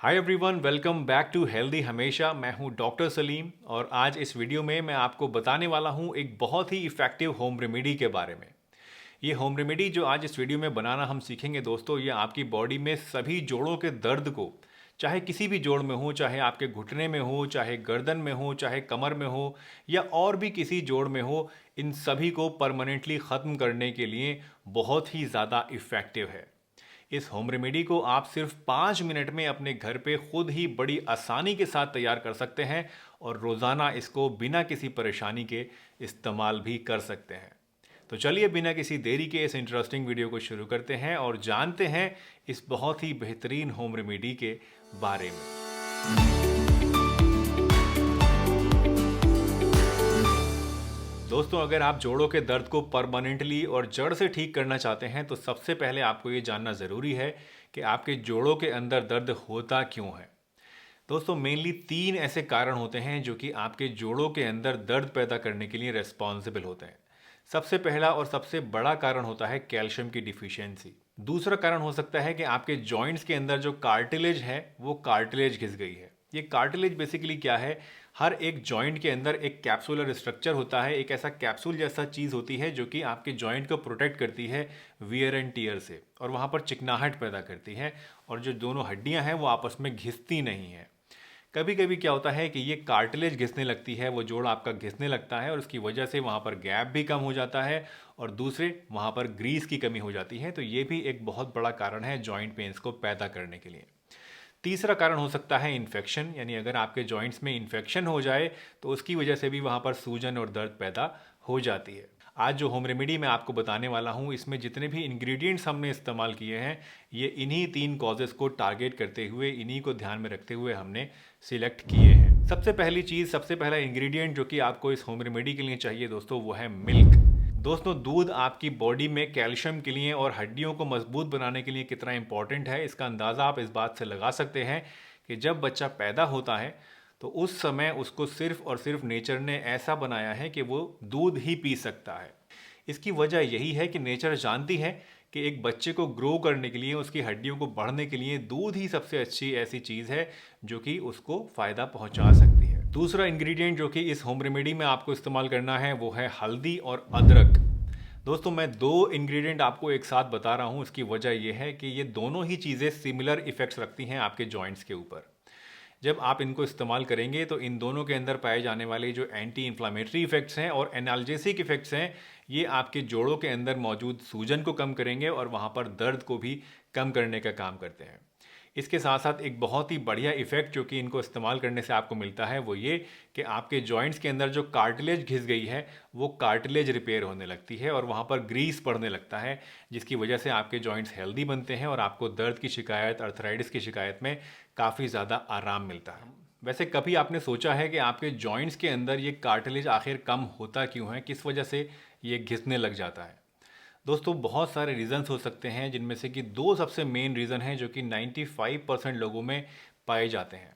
Hi everyone, welcome back to Healthy Hamesha. मैं हूं doctor Salim और आज इस वीडियो में मैं आपको बताने वाला हूं एक बहुत ही इफ़ेक्टिव होम रेमेडी के बारे में। ये होम रेमेडी जो आज इस वीडियो में बनाना हम सीखेंगे दोस्तों, ये आपकी बॉडी में सभी जोड़ों के दर्द को, चाहे किसी भी जोड़ में हो, चाहे आपके घुटने में हो, चाहे गर्दन में हो, चाहे कमर में हो या और भी किसी जोड़ में हो, इन सभी को परमानेंटली ख़त्म करने के लिए बहुत ही ज़्यादा इफ़ेक्टिव है। इस होम रेमेडी को आप सिर्फ 5 मिनट में अपने घर पे खुद ही बड़ी आसानी के साथ तैयार कर सकते हैं और रोज़ाना इसको बिना किसी परेशानी के इस्तेमाल भी कर सकते हैं। तो चलिए बिना किसी देरी के इस इंटरेस्टिंग वीडियो को शुरू करते हैं और जानते हैं इस बहुत ही बेहतरीन होम रेमेडी के बारे में। दोस्तों, अगर आप जोड़ों के दर्द को परमानेंटली और जड़ से ठीक करना चाहते हैं तो सबसे पहले आपको ये जानना ज़रूरी है कि आपके जोड़ों के अंदर दर्द होता क्यों है। दोस्तों, मेनली 3 ऐसे कारण होते हैं जो कि आपके जोड़ों के अंदर दर्द पैदा करने के लिए रिस्पॉन्सिबल होते हैं। सबसे पहला और सबसे बड़ा कारण होता है कैल्शियम की डिफिशियंसी। दूसरा कारण हो सकता है कि आपके जॉइंट्स के अंदर जो कार्टिलेज है वो कार्टिलेज घिस गई है। ये कार्टिलेज बेसिकली क्या है? हर एक जॉइंट के अंदर एक कैप्सुलर स्ट्रक्चर होता है, एक ऐसा कैप्सूल जैसा चीज़ होती है जो कि आपके जॉइंट को प्रोटेक्ट करती है वियर एंड टीयर से और वहाँ पर चिकनाहट पैदा करती है और जो दोनों हड्डियाँ हैं वो आपस में घिसती नहीं हैं। कभी कभी क्या होता है कि ये कार्टिलेज घिसने लगती है, वो जोड़ आपका घिसने लगता है और उसकी वजह से वहाँ पर गैप भी कम हो जाता है और दूसरे वहाँ पर ग्रीस की कमी हो जाती है। तो ये भी एक बहुत बड़ा कारण है जॉइंट पेन्स को पैदा करने के लिए। तीसरा कारण हो सकता है इन्फेक्शन, यानी अगर आपके जॉइंट्स में इन्फेक्शन हो जाए तो उसकी वजह से भी वहाँ पर सूजन और दर्द पैदा हो जाती है। आज जो होम रेमेडी मैं आपको बताने वाला हूँ, इसमें जितने भी इंग्रेडिएंट्स हमने इस्तेमाल किए हैं ये इन्हीं 3 कॉजेज़ को टारगेट करते हुए, इन्हीं को ध्यान में रखते हुए हमने सिलेक्ट किए हैं। सबसे पहली चीज़, सबसे पहला इंग्रेडिएंट जो कि आपको इस होम रेमेडी के लिए चाहिए दोस्तों, वो है मिल्क। दोस्तों, दूध आपकी बॉडी में कैल्शियम के लिए और हड्डियों को मजबूत बनाने के लिए कितना इंपॉर्टेंट है, इसका अंदाज़ा आप इस बात से लगा सकते हैं कि जब बच्चा पैदा होता है तो उस समय उसको सिर्फ और सिर्फ नेचर ने ऐसा बनाया है कि वो दूध ही पी सकता है। इसकी वजह यही है कि नेचर जानती है कि एक बच्चे को ग्रो करने के लिए, उसकी हड्डियों को बढ़ने के लिए दूध ही सबसे अच्छी ऐसी चीज़ है जो कि उसको फ़ायदा पहुंचा सकती है। दूसरा इंग्रेडिएंट जो कि इस होम रेमेडी में आपको इस्तेमाल करना है वो है हल्दी और अदरक। दोस्तों, मैं 2 इंग्रेडिएंट आपको एक साथ बता रहा हूँ, इसकी वजह यह है कि ये दोनों ही चीज़ें सिमिलर इफ़ेक्ट्स रखती हैं आपके जॉइंट्स के ऊपर। जब आप इनको इस्तेमाल करेंगे तो इन दोनों के अंदर पाए जाने वाले जो एंटी इन्फ्लामेटरी इफेक्ट्स हैं और एनाल्जेसिक इफेक्ट्स हैं, ये आपके जोड़ों के अंदर मौजूद सूजन को कम करेंगे और वहाँ पर दर्द को भी कम करने का काम करते हैं। इसके साथ साथ एक बहुत ही बढ़िया इफेक्ट जो कि इनको इस्तेमाल करने से आपको मिलता है वो ये कि आपके जॉइंट्स के अंदर जो कार्टिलेज घिस गई है वो कार्टिलेज रिपेयर होने लगती है और वहाँ पर ग्रीस पड़ने लगता है, जिसकी वजह से आपके जॉइंट्स हेल्दी बनते हैं और आपको दर्द की शिकायत, अर्थराइटिस की शिकायत में काफ़ी ज़्यादा आराम मिलता है। वैसे कभी आपने सोचा है कि आपके जॉइंट्स के अंदर ये कार्टिलेज आखिर कम होता क्यों है, किस वजह से ये घिसने लग जाता है? दोस्तों, बहुत सारे रीज़न्स हो सकते हैं, जिनमें से कि 2 सबसे मेन रीज़न हैं जो कि 95% लोगों में पाए जाते हैं।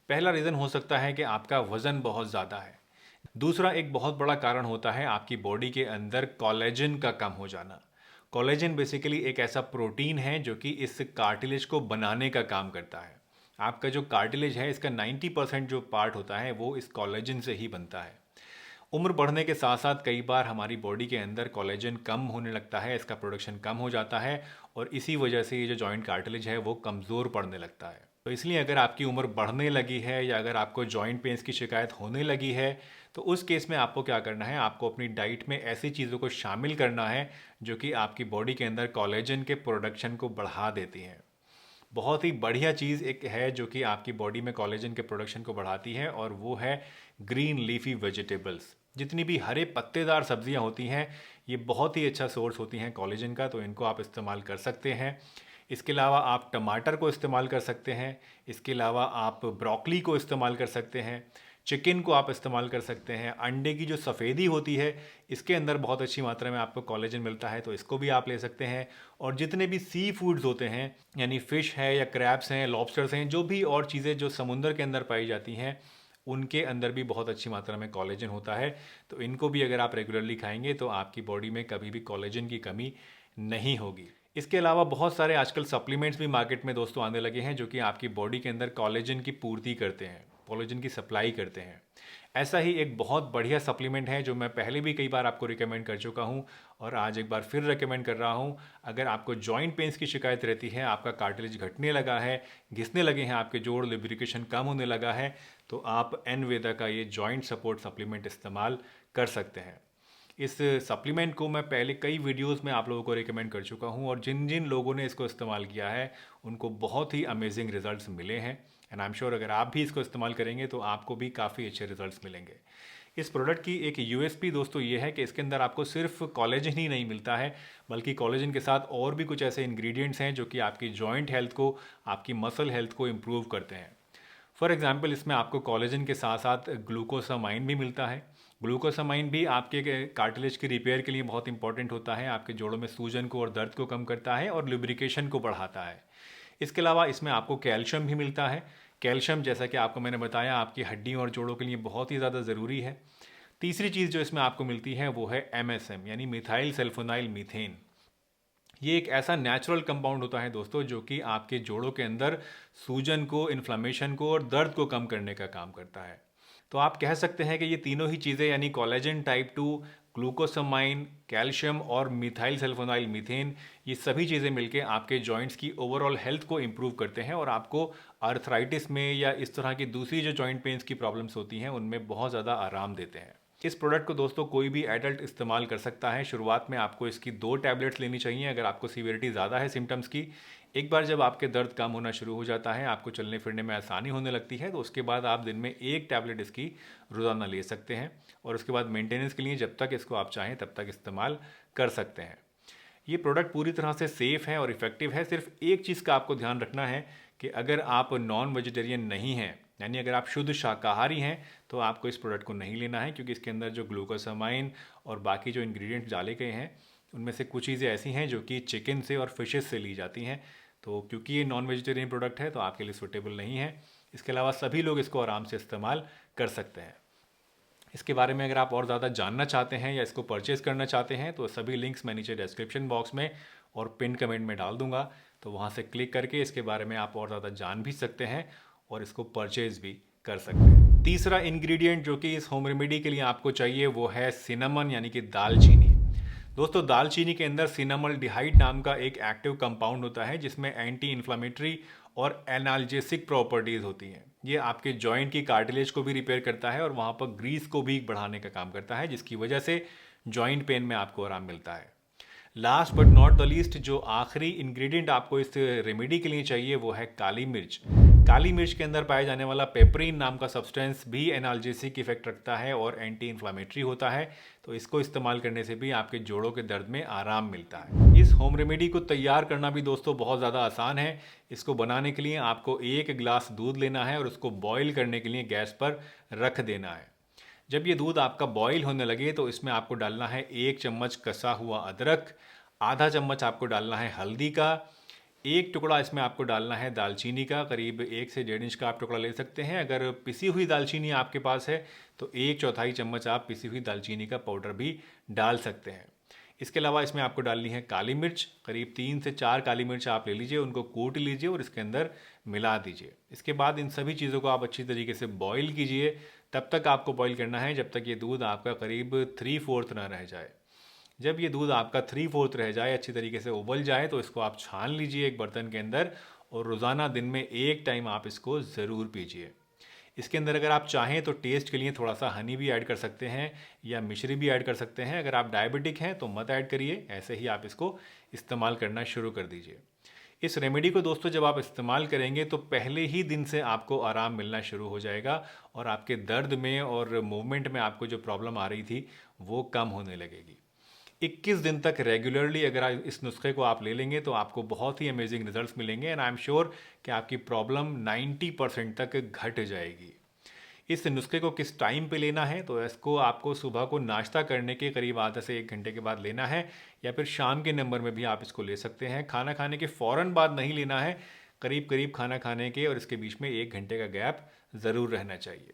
पहला रीज़न हो सकता है कि आपका वज़न बहुत ज़्यादा है। दूसरा एक बहुत बड़ा कारण होता है आपकी बॉडी के अंदर कोलेजन का कम हो जाना। कोलेजन बेसिकली एक ऐसा प्रोटीन है जो कि इस कार्टिलेज को बनाने का काम करता है। आपका जो कार्टिलेज है इसका 90% जो पार्ट होता है वो इस कोलेजन से ही बनता है। उम्र बढ़ने के साथ साथ कई बार हमारी बॉडी के अंदर कोलेजन कम होने लगता है, इसका प्रोडक्शन कम हो जाता है और इसी वजह से ये जो जॉइंट कार्टिलेज है वो कमज़ोर पड़ने लगता है। तो इसलिए अगर आपकी उम्र बढ़ने लगी है या अगर आपको जॉइंट पेन्स की शिकायत होने लगी है तो उस केस में आपको क्या करना है, आपको अपनी डाइट में ऐसी चीज़ों को शामिल करना है जो कि आपकी बॉडी के अंदर कोलेजन के प्रोडक्शन को बढ़ा देती हैं। बहुत ही बढ़िया चीज़ एक है जो कि आपकी बॉडी में कोलेजन के प्रोडक्शन को बढ़ाती है और वो है ग्रीन लीफी वेजिटेबल्स। जितनी भी हरे पत्तेदार सब्जियां होती हैं ये बहुत ही अच्छा सोर्स होती हैं कोलेजन का, तो इनको आप इस्तेमाल कर सकते हैं। इसके अलावा आप टमाटर को इस्तेमाल कर सकते हैं, इसके अलावा आप ब्रोकली को इस्तेमाल कर सकते हैं, चिकन को आप इस्तेमाल कर सकते हैं। अंडे की जो सफ़ेदी होती है इसके अंदर बहुत अच्छी मात्रा में आपको कोलेजन मिलता है, तो इसको भी आप ले सकते हैं। और जितने भी सी फूड्स होते हैं, यानी फ़िश है या क्रैब्स हैं, लॉबस्टर्स हैं, जो भी और चीज़ें जो समुंदर के अंदर पाई जाती हैं उनके अंदर भी बहुत अच्छी मात्रा में कोलेजन होता है। तो इनको भी अगर आप रेगुलरली खाएंगे तो आपकी बॉडी में कभी भी कोलेजन की कमी नहीं होगी। इसके अलावा बहुत सारे आजकल सप्लीमेंट्स भी मार्केट में दोस्तों आने लगे हैं जो कि आपकी बॉडी के अंदर कोलेजन की पूर्ति करते हैं, कोलेजन की सप्लाई करते हैं। ऐसा ही एक बहुत बढ़िया सप्लीमेंट है जो मैं पहले भी कई बार आपको रिकमेंड कर चुका हूं और आज एक बार फिर रिकमेंड कर रहा हूं। अगर आपको जॉइंट पेन्स की शिकायत रहती है, आपका कार्टिलेज घटने लगा है, घिसने लगे हैं आपके जोड़, लुब्रिकेशन कम होने लगा है, तो आप एनवेदा का ये जॉइंट सपोर्ट सप्लीमेंट इस्तेमाल कर सकते हैं। इस सप्लीमेंट को मैं पहले कई वीडियोस में आप लोगों को रिकमेंड कर चुका हूं और जिन जिन लोगों ने इसको इस्तेमाल किया है उनको बहुत ही अमेजिंग रिजल्ट्स मिले हैं। एंड आई एम श्योर अगर आप भी इसको इस्तेमाल करेंगे तो आपको भी काफ़ी अच्छे रिजल्ट्स मिलेंगे। इस प्रोडक्ट की एक यूएसपी दोस्तों ये है कि इसके अंदर आपको सिर्फ कोलेजन ही नहीं मिलता है, बल्कि कोलेजन के साथ और भी कुछ ऐसे इंग्रेडिएंट्स हैं जो कि आपकी जॉइंट हेल्थ को, आपकी मसल हेल्थ को इम्प्रूव करते हैं। फॉर एग्जाम्पल इसमें आपको कोलेजन के साथ साथ ग्लूकोसामाइन भी मिलता है। ग्लूकोसामाइन भी आपके कार्टिलेज की रिपेयर के लिए बहुत इंपॉर्टेंट होता है, आपके जोड़ों में सूजन को और दर्द को कम करता है और लुब्रिकेशन को बढ़ाता है। इसके अलावा इसमें आपको कैल्शियम भी मिलता है। कैल्शियम जैसा कि आपको मैंने बताया आपकी हड्डियों और जोड़ों के लिए बहुत ही ज़्यादा ज़रूरी है। तीसरी चीज़ जो इसमें आपको मिलती है वो है MSM यानी मिथाइल सल्फोनाइल मीथेन। ये एक ऐसा नेचुरल कंपाउंड होता है दोस्तों जो कि आपके जोड़ों के अंदर सूजन को, इन्फ्लामेशन को और दर्द को कम करने का काम करता है। तो आप कह सकते हैं कि ये तीनों ही चीज़ें यानी कोलेजन टाइप 2, ग्लूकोसामाइन, कैल्शियम और मिथाइल सल्फोनाइल मीथेन, ये सभी चीज़ें मिलकर आपके जॉइंट्स की ओवरऑल हेल्थ को इम्प्रूव करते हैं और आपको आर्थराइटिस में या इस तरह की दूसरी जो जॉइंट पेन्स की प्रॉब्लम्स होती हैं उनमें बहुत ज़्यादा आराम देते हैं। इस प्रोडक्ट को दोस्तों कोई भी एडल्ट इस्तेमाल कर सकता है। शुरुआत में आपको इसकी 2 टैबलेट्स लेनी चाहिए अगर आपको सीवियरिटी ज़्यादा है सिम्टम्स की। एक बार जब आपके दर्द कम होना शुरू हो जाता है, आपको चलने फिरने में आसानी होने लगती है, तो उसके बाद आप दिन में 1 टैबलेट इसकी रोज़ाना ले सकते हैं और उसके बाद मेंटेनेंस के लिए जब तक इसको आप चाहें तब तक इस्तेमाल कर सकते हैं। ये प्रोडक्ट पूरी तरह से सेफ़ है और इफ़ेक्टिव है। सिर्फ एक चीज़ का आपको ध्यान रखना है कि अगर आप नॉन वेजिटेरियन नहीं हैं, यानी अगर आप शुद्ध शाकाहारी हैं, तो आपको इस प्रोडक्ट को नहीं लेना है, क्योंकि इसके अंदर जो ग्लूकोसामाइन और बाकी जो इंग्रेडिएंट्स डाले गए हैं उनमें से कुछ चीज़ें ऐसी हैं जो कि चिकन से और फिशेस से ली जाती हैं। तो क्योंकि ये नॉन वेजिटेरियन प्रोडक्ट है तो आपके लिए सूटेबल नहीं है। इसके अलावा सभी लोग इसको आराम से इस्तेमाल कर सकते हैं। इसके बारे में अगर आप और ज़्यादा जानना चाहते हैं या इसको परचेज़ करना चाहते हैं तो सभी लिंक्स मैं नीचे डिस्क्रिप्शन बॉक्स में और पिन कमेंट में डाल दूंगा, तो वहाँ से क्लिक करके इसके बारे में आप और ज़्यादा जान भी सकते हैं और इसको परचेज़ भी कर सकते हैं। तीसरा इंग्रेडिएंट जो कि इस होम रेमेडी के लिए आपको चाहिए वो है सिनेमन यानी कि दालचीनी। दोस्तों दालचीनी के अंदर सिनामल्डिहाइड नाम का एक एक्टिव कंपाउंड होता है जिसमें एंटी इन्फ्लामेटरी और एनाल्जेसिक प्रॉपर्टीज़ होती हैं। ये आपके जॉइंट की कार्टिलेज को भी रिपेयर करता है और वहाँ पर ग्रीस को भी बढ़ाने का काम करता है, जिसकी वजह से जॉइंट पेन में आपको आराम मिलता है। Last but not the least जो आखिरी इंग्रेडिएंट आपको इस रेमेडी के लिए चाहिए वो है काली मिर्च। काली मिर्च के अंदर पाए जाने वाला पेपरिन नाम का सब्सटेंस भी एनाल्जेसिक इफेक्ट रखता है और एंटी इन्फ्लामेटरी होता है, तो इसको इस्तेमाल करने से भी आपके जोड़ों के दर्द में आराम मिलता है। इस होम रेमेडी को तैयार करना भी दोस्तों बहुत ज़्यादा आसान है। इसको बनाने के लिए आपको 1 गिलास दूध लेना है और उसको बॉईल करने के लिए गैस पर रख देना है। जब ये दूध आपका बॉईल होने लगे तो इसमें आपको डालना है 1 चम्मच कसा हुआ अदरक, आधा चम्मच आपको डालना है हल्दी का, 1 टुकड़ा इसमें आपको डालना है दालचीनी का, करीब 1 से 1.5 इंच का आप टुकड़ा ले सकते हैं। अगर पिसी हुई दालचीनी आपके पास है तो 1/4 चम्मच आप पिसी हुई दालचीनी का पाउडर भी डाल सकते हैं। इसके अलावा इसमें आपको डालनी है काली मिर्च, करीब 3 से 4 काली मिर्च आप ले लीजिए, उनको कूट लीजिए और इसके अंदर मिला दीजिए। इसके बाद इन सभी चीज़ों को आप अच्छी तरीके से बॉईल कीजिए। तब तक आपको बॉईल करना है जब तक ये दूध आपका करीब 3/4 ना रह जाए। जब ये दूध आपका 3/4 रह जाए, अच्छी तरीके से उबल जाए, तो इसको आप छान लीजिए एक बर्तन के अंदर और रोज़ाना दिन में 1 टाइम आप इसको ज़रूर पीजिए। इसके अंदर अगर आप चाहें तो टेस्ट के लिए थोड़ा सा हनी भी ऐड कर सकते हैं या मिश्री भी ऐड कर सकते हैं। अगर आप डायबिटिक हैं तो मत ऐड करिए, ऐसे ही आप इसको इस्तेमाल करना शुरू कर दीजिए। इस रेमेडी को दोस्तों जब आप इस्तेमाल करेंगे तो पहले ही दिन से आपको आराम मिलना शुरू हो जाएगा और आपके दर्द में और मूवमेंट में आपको जो प्रॉब्लम आ रही थी वो कम होने लगेगी। 21 दिन तक रेगुलरली अगर इस नुस्खे को आप ले लेंगे तो आपको बहुत ही अमेजिंग रिजल्ट्स मिलेंगे एंड आई एम श्योर कि आपकी प्रॉब्लम 90% तक घट जाएगी। इस नुस्खे को किस टाइम पे लेना है, तो इसको आपको सुबह को नाश्ता करने के करीब आधा से 1 घंटे के बाद लेना है या फिर शाम के नंबर में भी आप इसको ले सकते हैं। खाना खाने के फ़ौरन बाद नहीं लेना है, करीब करीब खाना खाने के और इसके बीच में 1 घंटे का गैप ज़रूर रहना चाहिए।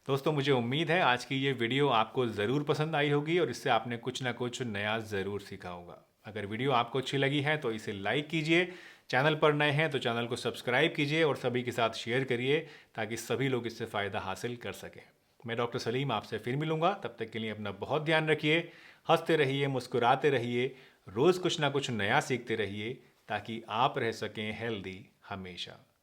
दोस्तों मुझे उम्मीद है आज की ये वीडियो आपको ज़रूर पसंद आई होगी और इससे आपने कुछ ना कुछ नया ज़रूर सीखा होगा। अगर वीडियो आपको अच्छी लगी है तो इसे लाइक कीजिए, चैनल पर नए हैं तो चैनल को सब्सक्राइब कीजिए और सभी के साथ शेयर करिए ताकि सभी लोग इससे फ़ायदा हासिल कर सकें। मैं डॉक्टर सलीम आपसे फिर मिलूंगा, तब तक के लिए अपना बहुत ध्यान रखिए, हंसते रहिए, मुस्कुराते रहिए, रोज़ कुछ ना कुछ नया सीखते रहिए ताकि आप रह सकें हेल्दी हमेशा।